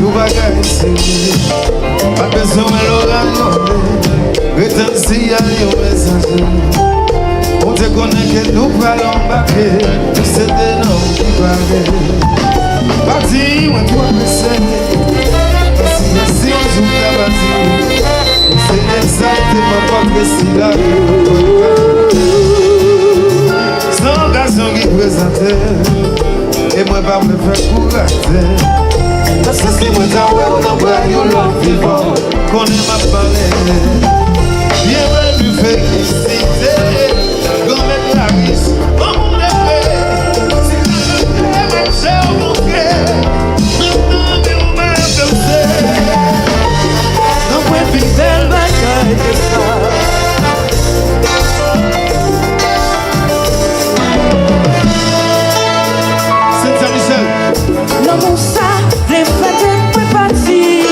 Nous va essayer, pas besoin de l'oranger, retenir si à l'eau messager. On te connaît que nous parlons embarquer, c'est des noms qui parlent. Parti, moi toi me sais, si on joue la partie, c'est exactement pas que si la sans garçon qui présentait, et moi pas me faire courager. Parce que si moi t'as ouais, on envoie yon l'homme vivant qu'on aime à parler. Bienvenue félicité, gommette la riche, oh mon effet. Si la même cher mon frère, maintenant mais on m'a imposé. Non point plus belle bataille que ça. Saint-Michel. L'amour ça. Les fêtes pour partir.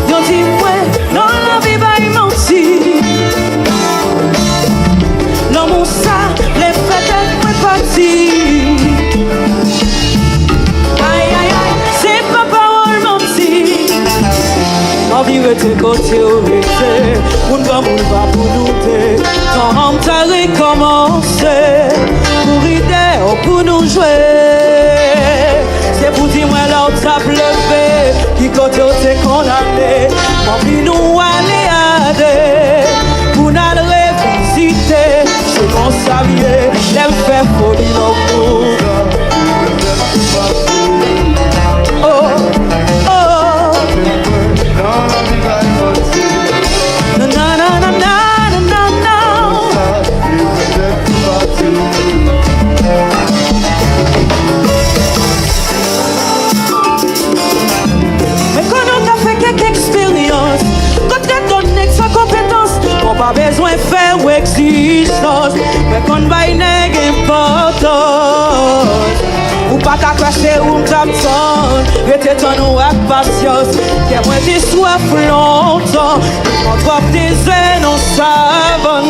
Yon dit moi, non la vie va y mentir. L'amour ça, les fêtes pour partir. Aïe aïe aïe, c'est pas parole mentir. L'envie de tes côtés au rété, on va pour douter. Quand on t'a recommencé, pour idée ou pour nous jouer. C'est pour dire moi là où t'as pleuvé, qui côté où t'es condamné. Envie nous aller à deux, pour nous revisiter. C'est qu'on savait, l'aime faire folie dans le oh, oh, non, non, non, non, non, non, non. Expérience, quand ton ex sa compétence, on pas besoin de faire ou existence, mais qu'on va y néger importance. Ou pas qu'à classer ou m't'absente, rete ton ou avec patience, qu'est moins de soif longtemps, on doit des ailes non savent.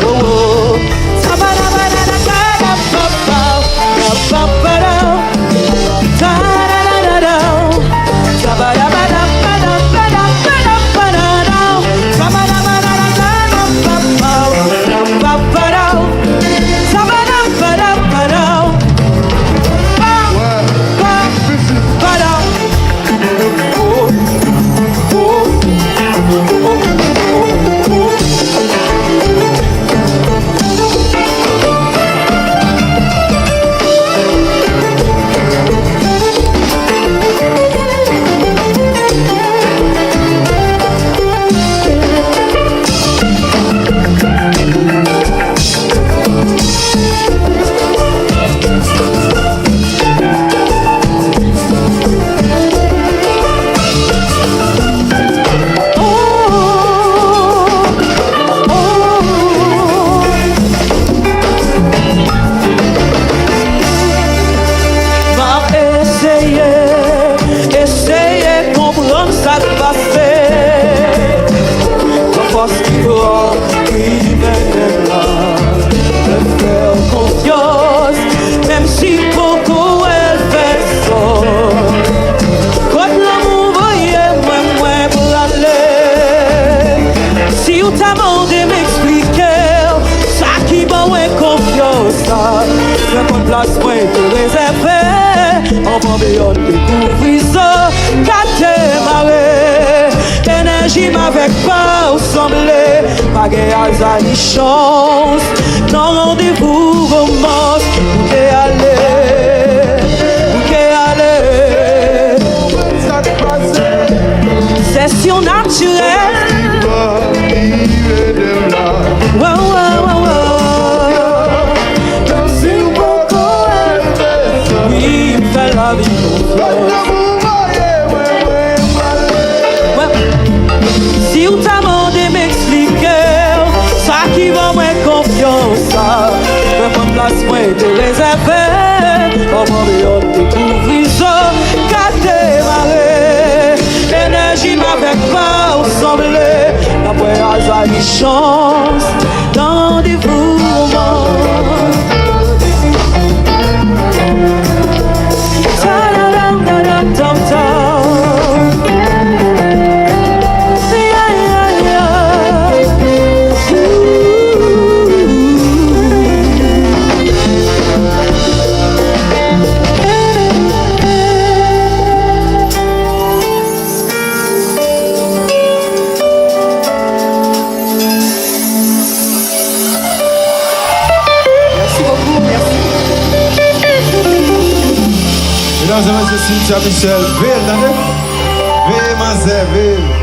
Oh oh, place moi te réserver en pavillon découvrir ça qu'à marée énergie m'avec pas semblé pas hasard ni chance non rendez-vous romance où t'es allé session naturelle vie nous si ou t'a demandé m'expliquer, ça qui va moins confiance, mais mon place moi te réserver, comment on découvrir ça, qu'à démarrer, l'énergie m'avait pas ensemble, après hasard une chance, dans des mouvements. Mesdames et messieurs, Cynthia Michel, Ville, Ville, Ville.